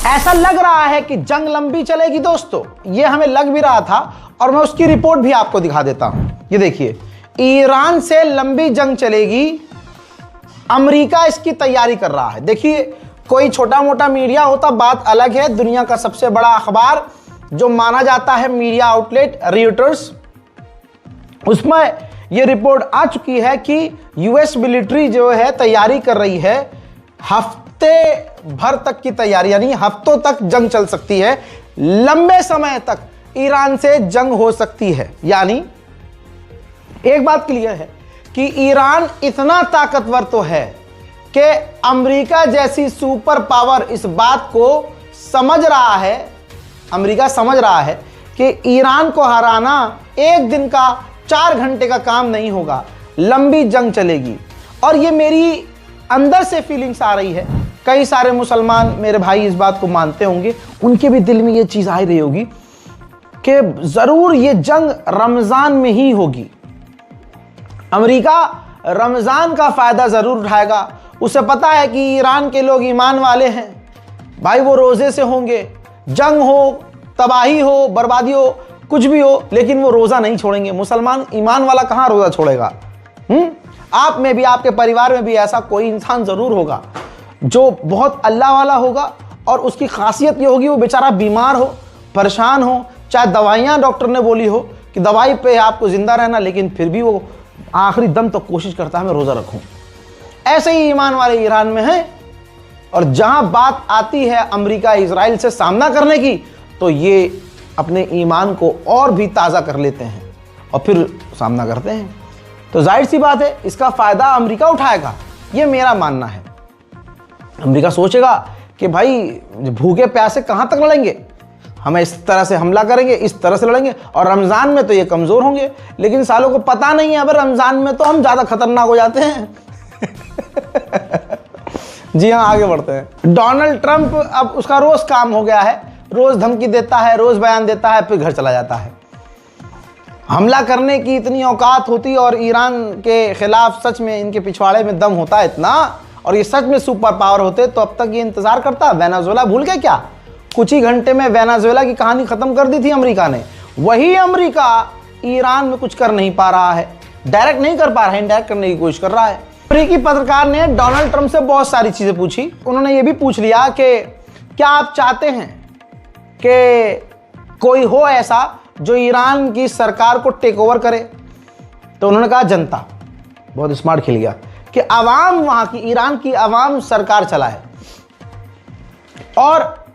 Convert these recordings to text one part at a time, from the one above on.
ऐसा लग रहा है कि जंग लंबी चलेगी दोस्तों, ये हमें लग भी रहा था और मैं उसकी रिपोर्ट भी आपको दिखा देता हूं। ये देखिए, ईरान से लंबी जंग चलेगी, अमेरिका इसकी तैयारी कर रहा है। देखिए, कोई छोटा मोटा मीडिया होता बात अलग है, दुनिया का सबसे बड़ा अखबार जो माना जाता है मीडिया आउटलेट रॉयटर्स, उसमें यह रिपोर्ट आ चुकी है कि यूएस मिलिट्री जो है तैयारी कर रही है, हफ्ते भर तक की तैयारी, यानी हफ्तों तक जंग चल सकती है, लंबे समय तक ईरान से जंग हो सकती है। यानी एक बात क्लियर है कि ईरान इतना ताकतवर तो है कि अमेरिका जैसी सुपर पावर इस बात को समझ रहा है, अमेरिका समझ रहा है कि ईरान को हराना एक दिन का 4 घंटे का काम नहीं होगा, लंबी जंग चलेगी। और ये मेरी अंदर से फीलिंग्स आ रही है, कई सारे मुसलमान मेरे भाई इस बात को मानते होंगे, उनके भी दिल में ये चीज आ रही होगी कि जरूर ये जंग रमजान में ही होगी। अमेरिका रमजान का फायदा जरूर उठाएगा, उसे पता है कि ईरान के लोग ईमान वाले हैं भाई, वो रोजे से होंगे, जंग हो, तबाही हो, बर्बादी हो, कुछ भी हो, लेकिन वो रोजा नहीं छोड़ेंगे। मुसलमान ईमान वाला कहां रोजा छोड़ेगा? आप में भी, आपके परिवार में भी ऐसा कोई इंसान जरूर होगा जो बहुत अल्लाह वाला होगा और उसकी खासियत ये होगी वो बेचारा बीमार हो, परेशान हो, चाहे दवाइयां डॉक्टर ने बोली हो कि दवाई पे आपको जिंदा रहना, लेकिन फिर भी वो आखिरी दम तक कोशिश करता है मैं रोजा रखूं। ऐसे ही ईमान वाले ईरान में हैं। और जहां बात आती है अमेरिका इजराइल से सामना करने की, तो ये अपने ईमान को और भी ताज़ा कर लेते हैं और फिर सामना करते हैं। तो जाहिर सी बात है इसका फायदा अमेरिका उठाएगा, ये मेरा मानना है। अमेरिका सोचेगा कि भाई भूखे प्यासे कहां तक लड़ेंगे, हमें इस तरह से हमला करेंगे, इस तरह से लड़ेंगे, और रमजान में तो ये कमजोर होंगे। लेकिन सालों को पता नहीं है, अब रमजान में तो हम ज्यादा खतरनाक हो जाते हैं। जी हाँ, आगे बढ़ते हैं। डोनाल्ड ट्रंप, अब उसका रोज काम हो गया है, रोज धमकी देता है, रोज बयान देता है, फिर घर चला जाता है। हमला करने की इतनी औकात होती और ईरान के खिलाफ सच में इनके पिछवाड़े में दम होता है इतना, और ये सच में सुपर पावर होते, तो अब तक ये इंतजार करता। वेनेजुएला भूल गए क्या? कुछ ही घंटे में वेनेजुएला की कहानी खत्म कर दी थी अमेरिका ने। वही अमेरिका ईरान में कुछ कर नहीं पा रहा है, डायरेक्ट नहीं कर पा रहा है, इनडायरेक्ट करने की कोशिश कर रहा है। अमेरिकी पत्रकार ने डोनाल्ड ट्रंप से बहुत सारी चीजें पूछी। उन्होंने ये भी पूछ लिया कि क्या आप चाहते हैं कि कोई हो ऐसा जो ईरान की सरकार को टेक ओवर करे? तो उन्होंने कहा जनता, बहुत स्मार्ट खिल गया, कि आवाम, वहां की ईरान की आवाम सरकार चलाए, और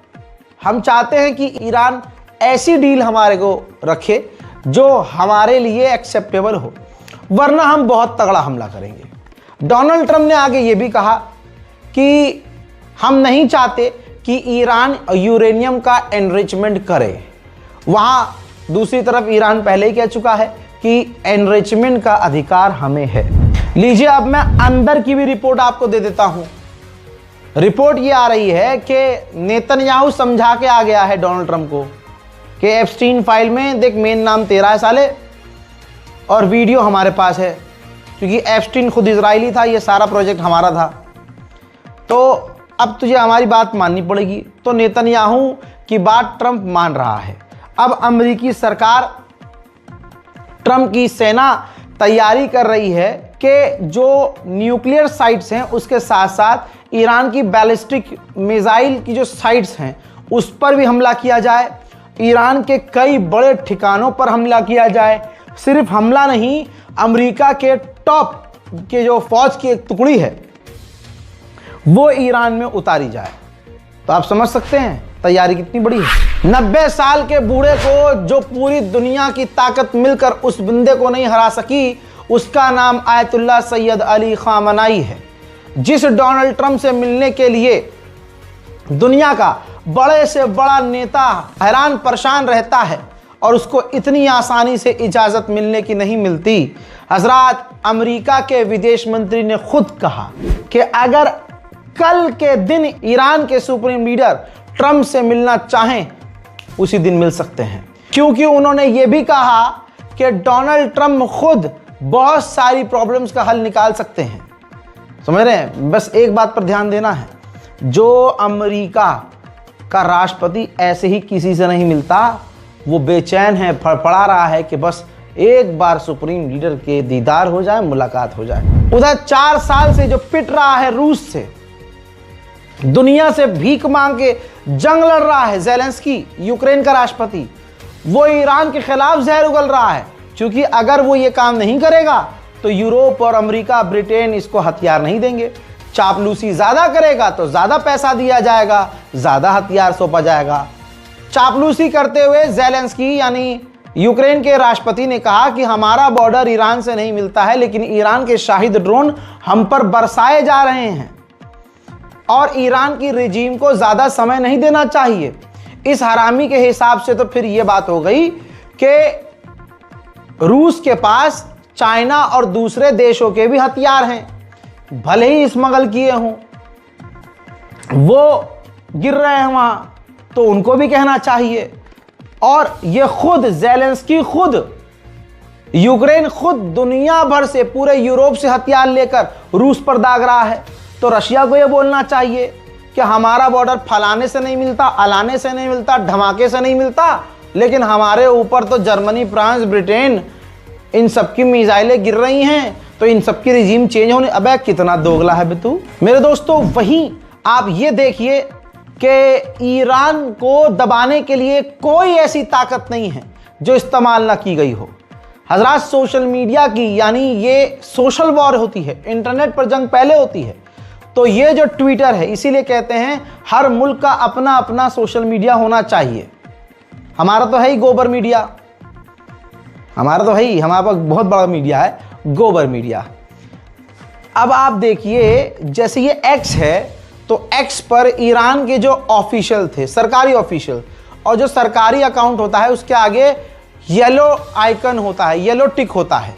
हम चाहते हैं कि ईरान ऐसी डील हमारे को रखे जो हमारे लिए एक्सेप्टेबल हो, वरना हम बहुत तगड़ा हमला करेंगे। डोनाल्ड ट्रंप ने आगे ये भी कहा कि हम नहीं चाहते कि ईरान यूरेनियम का एनरिचमेंट करे। वहां दूसरी तरफ ईरान पहले ही कह चुका है कि एनरिचमेंट का अधिकार हमें है। लीजिए, अब मैं अंदर की भी रिपोर्ट आपको दे देता हूं। रिपोर्ट ये आ रही है कि नेतन्याहू समझा के आ गया है डोनाल्ड ट्रंप को कि एप्स्टीन फाइल में देख, मेन नाम तेरा है साले, और वीडियो हमारे पास है, क्योंकि एप्स्टीन खुद इजरायली था, ये सारा प्रोजेक्ट हमारा था, तो अब तुझे हमारी बात माननी पड़ेगी। तो नेतन्याहू की बात ट्रंप मान रहा है। अब अमेरिकी सरकार, ट्रंप की सेना तैयारी कर रही है कि जो न्यूक्लियर साइट्स हैं उसके साथ साथ ईरान की बैलिस्टिक मिसाइल की जो साइट्स हैं उस पर भी हमला किया जाए, ईरान के कई बड़े ठिकानों पर हमला किया जाए। सिर्फ हमला नहीं, अमेरिका के टॉप के जो फौज की एक टुकड़ी है वो ईरान में उतारी जाए। तो आप समझ सकते हैं तैयारी कितनी बड़ी है। 90 साल के बूढ़े को जो पूरी दुनिया की ताकत मिलकर उस बंदे को नहीं हरा सकी, उसका नाम आयतुल्लाह सैयद अली खामनाई है, जिस डोनाल्ड ट्रंप से मिलने के लिए दुनिया का बड़े से बड़ा नेता हैरान परेशान रहता है और उसको इतनी आसानी से इजाजत मिलने की नहीं मिलती। हजरात, अमेरिका के विदेश मंत्री ने खुद कहा कि अगर कल के दिन ईरान के सुप्रीम लीडर ट्रंप से मिलना चाहें, उसी दिन मिल सकते हैं, क्योंकि उन्होंने ये भी कहा कि डोनाल्ड ट्रंप खुद बहुत सारी प्रॉब्लम्स का हल निकाल सकते हैं। समझ रहे हैं? बस एक बात पर ध्यान देना है, जो अमेरिका का राष्ट्रपति ऐसे ही किसी से नहीं मिलता। वो बेचैन है, फड़फड़ा रहा है कि बस एक बार सुप्रीम लीडर के दीदार हो जाए, मुलाकात हो जाए। उधर 4 साल से जो पिट रहा है रूस से, दुनिया से भीख मांग के जंग लड़ रहा है ज़ेलेंस्की, यूक्रेन का राष्ट्रपति, वो ईरान के खिलाफ जहर उगल रहा है। क्योंकि अगर वो ये काम नहीं करेगा तो यूरोप और अमेरिका, ब्रिटेन इसको हथियार नहीं देंगे। चापलूसी ज्यादा करेगा तो ज्यादा पैसा दिया जाएगा, ज्यादा हथियार सौंपा जाएगा। चापलूसी करते हुए ज़ेलेंस्की यानी यूक्रेन के राष्ट्रपति ने कहा कि हमारा बॉर्डर ईरान से नहीं मिलता है, लेकिन ईरान के शाहिद ड्रोन हम पर बरसाए जा रहे हैं और ईरान की रिजीम को ज्यादा समय नहीं देना चाहिए। इस हरामी के हिसाब से तो फिर यह बात हो गई कि रूस के पास चाइना और दूसरे देशों के भी हथियार हैं, भले ही स्मगल किए हों, वो गिर रहे हैं वहां, तो उनको भी कहना चाहिए। और ये खुद ज़ेलेंस्की, खुद यूक्रेन, खुद दुनिया भर से, पूरे यूरोप से हथियार लेकर रूस पर दाग रहा है। तो रशिया को यह बोलना चाहिए कि हमारा बॉर्डर फलाने से नहीं मिलता, अलाने से नहीं मिलता, धमाके से नहीं मिलता, लेकिन हमारे ऊपर तो जर्मनी, फ्रांस, ब्रिटेन, इन सबकी मिसाइलें गिर रही हैं, तो इन सबकी रिजीम चेंज होने। अबे कितना दोगला है बे तू। मेरे दोस्तों, वहीं आप ये देखिए कि ईरान को दबाने के लिए कोई ऐसी ताकत नहीं है जो इस्तेमाल ना की गई हो। हजरात, सोशल मीडिया की, यानी ये सोशल वॉर होती है, इंटरनेट पर जंग पहले होती है। तो ये जो ट्विटर है, इसीलिए कहते हैं हर मुल्क का अपना अपना सोशल मीडिया होना चाहिए। हमारा तो है ही गोबर मीडिया, हमारा तो है ही, हमारे पास बहुत बड़ा मीडिया है, गोबर मीडिया। अब आप देखिए, जैसे ये एक्स है, तो एक्स पर ईरान के जो ऑफिशियल थे, सरकारी ऑफिशियल, और जो सरकारी अकाउंट होता है उसके आगे येलो आइकन होता है, येलो टिक होता है,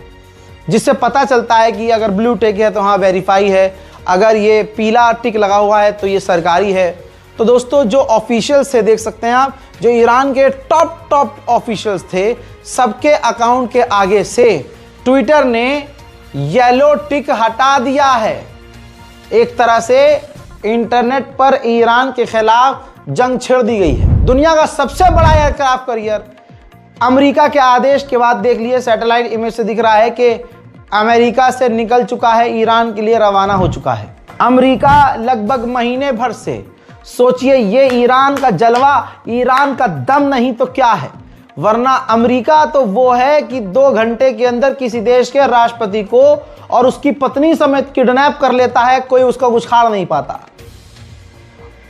जिससे पता चलता है कि अगर ब्लू टिक है तो हाँ वेरीफाई है, अगर ये पीला टिक लगा हुआ है तो ये सरकारी है। तो दोस्तों, जो ऑफिशियल्स थे, देख सकते हैं आप, जो ईरान के टॉप ऑफिशियल्स थे, सबके अकाउंट के आगे से ट्विटर ने येलो टिक हटा दिया है। एक तरह से इंटरनेट पर ईरान के खिलाफ जंग छिड़ दी गई है। दुनिया का सबसे बड़ा एयरक्राफ्ट कैरियर अमेरिका के आदेश के बाद, देख लिए सैटेलाइट इमेज से दिख रहा है कि अमेरिका से निकल चुका है, ईरान के लिए रवाना हो चुका है। अमेरिका लगभग महीने भर से, सोचिए, ये ईरान का जलवा, ईरान का दम नहीं तो क्या है। वरना अमेरिका तो वो है कि 2 घंटे के अंदर किसी देश के राष्ट्रपति को और उसकी पत्नी समेत किडनैप कर लेता है, कोई उसका उछाड़ नहीं पाता।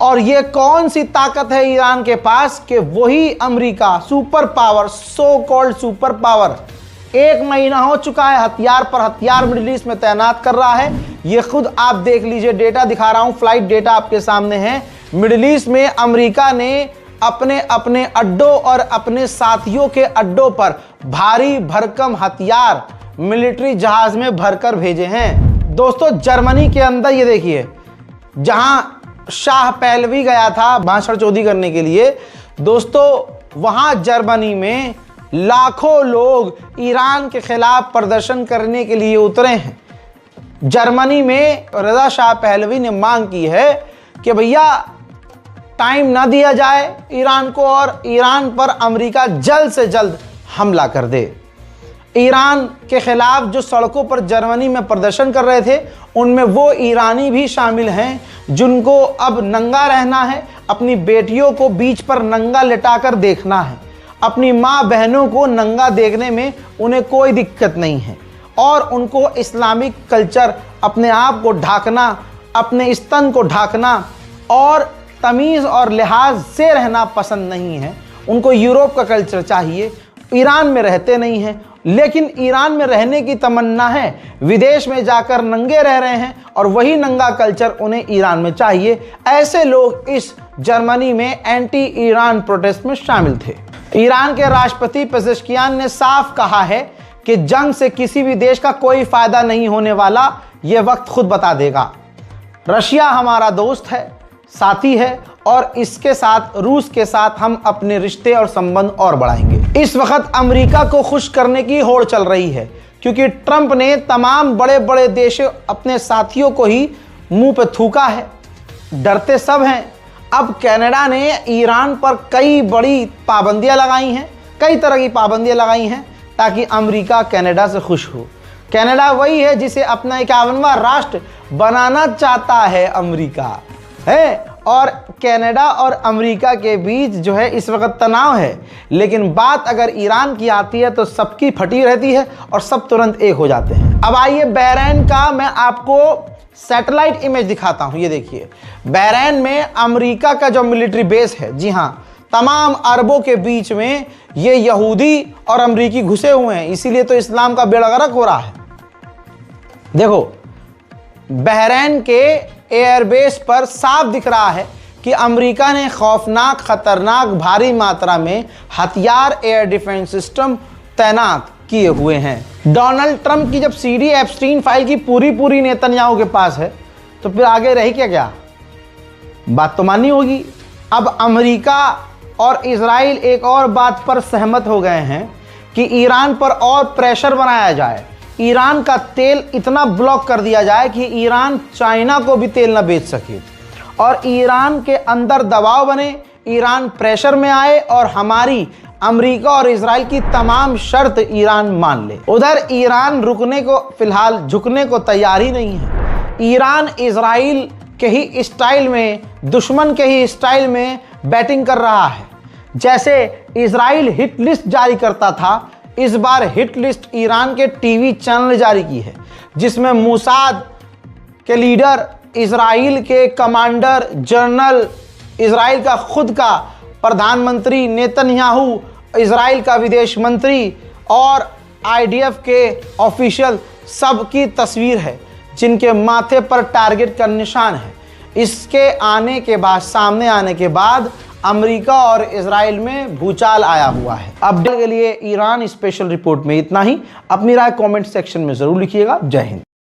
और ये कौन सी ताकत है ईरान के पास कि वही America, super power, so called super power, 1 महीना हो चुका है हथियार पर हथियार मिडिल ईस्ट में तैनात कर रहा है। ये खुद आप देख लीजिए, डेटा दिखा रहा हूं, फ्लाइट डेटा आपके सामने है। मिडिल ईस्ट में अमेरिका ने अपने अपने अड्डों और अपने साथियों के अड्डों पर भारी भरकम हथियार मिलिट्री जहाज में भरकर भेजे हैं। दोस्तों, जर्मनी के अंदर ये देखिए, जहां शाह पहलवी गया था भाषण चोदी करने के लिए, दोस्तों वहां जर्मनी में लाखों लोग ईरान के खिलाफ प्रदर्शन करने के लिए उतरे हैं। जर्मनी में रजा शाह पहलवी ने मांग की है कि भैया टाइम ना दिया जाए ईरान को और ईरान पर अमेरिका जल्द से जल्द हमला कर दे। ईरान के खिलाफ जो सड़कों पर जर्मनी में प्रदर्शन कर रहे थे, उनमें वो ईरानी भी शामिल हैं जिनको अब नंगा रहना है, अपनी बेटियों को बीच पर नंगा लिटाकर देखना है, अपनी माँ बहनों को नंगा देखने में उन्हें कोई दिक्कत नहीं है, और उनको इस्लामिक कल्चर, अपने आप को ढाकना, अपने स्तन को ढाकना और तमीज़ और लिहाज से रहना पसंद नहीं है। उनको यूरोप का कल्चर चाहिए। ईरान में रहते नहीं हैं, लेकिन ईरान में रहने की तमन्ना है, विदेश में जाकर नंगे रह रहे हैं और वही नंगा कल्चर उन्हें ईरान में चाहिए। ऐसे लोग इस जर्मनी में एंटी ईरान प्रोटेस्ट में शामिल थे। ईरान के राष्ट्रपति पेजेश्कियान ने साफ कहा है कि जंग से किसी भी देश का कोई फायदा नहीं होने वाला, यह वक्त खुद बता देगा। रशिया हमारा दोस्त है, साथी है, और इसके साथ, रूस के साथ हम अपने रिश्ते और संबंध और बढ़ाएंगे। इस वक्त अमेरिका को खुश करने की होड़ चल रही है, क्योंकि ट्रंप ने तमाम बड़े बड़े देशों, अपने साथियों को ही मुंह पे थूका है। डरते सब हैं, अब कनाडा ने ईरान पर कई बड़ी पाबंदियां लगाई हैं, कई तरह की पाबंदियां लगाई हैं ताकि अमेरिका कनाडा से खुश हो। कनाडा वही है जिसे अपना 51वां राष्ट्र बनाना चाहता है अमेरिका है, और कनाडा और अमेरिका के बीच जो है इस वक्त तनाव है। लेकिन बात अगर ईरान की आती है तो सबकी फटी रहती है और सब तुरंत एक हो जाते हैं। अब आइए बहरीन का मैं आपको सैटेलाइट इमेज दिखाता हूं। ये देखिए, बहरीन में अमेरिका का जो मिलिट्री बेस है, जी हां, तमाम अरबों के बीच में ये यहूदी और अमरीकी घुसे हुए हैं, इसीलिए तो इस्लाम का बेड़ा गर्क हो रहा है। देखो, बहरीन के एयरबेस पर साफ दिख रहा है कि अमेरिका ने खौफनाक, खतरनाक, भारी मात्रा में हथियार, एयर डिफेंस सिस्टम तैनात किए हुए हैं। डोनाल्ड ट्रंप की जब सीडी एप्स्टीन फाइल की पूरी नेतन्याहू के पास है तो फिर आगे रही क्या बात तो माननी होगी। अब अमेरिका और इजराइल एक और बात पर सहमत हो गए हैं कि ईरान पर और प्रेशर बनाया जाए, ईरान का तेल इतना ब्लॉक कर दिया जाए कि ईरान चाइना को भी तेल ना बेच सके, और ईरान के अंदर दबाव बने, ईरान प्रेशर में आए और हमारी अमेरिका और इजराइल की तमाम शर्त ईरान मान ले। उधर ईरान रुकने को, फिलहाल झुकने को तैयार ही नहीं है। ईरान इजराइल के ही स्टाइल में, दुश्मन के ही स्टाइल में बैटिंग कर रहा है। जैसे इजराइल हिट लिस्ट जारी करता था, इस बार हिट लिस्ट ईरान के टीवी चैनल ने जारी की है, जिसमें मोसाद के लीडर, इजराइल के कमांडर जनरल, इजराइल का खुद का प्रधानमंत्री नेतन्याहू, इजराइल का विदेश मंत्री और आईडीएफ के ऑफिशियल सबकी तस्वीर है, जिनके माथे पर टारगेट का निशान है। इसके आने के बाद, सामने आने के बाद अमेरिका और इजराइल में भूचाल आया हुआ है। अपडेट के लिए ईरान स्पेशल रिपोर्ट में इतना ही। अपनी राय कमेंट सेक्शन में जरूर लिखिएगा। जय हिंद।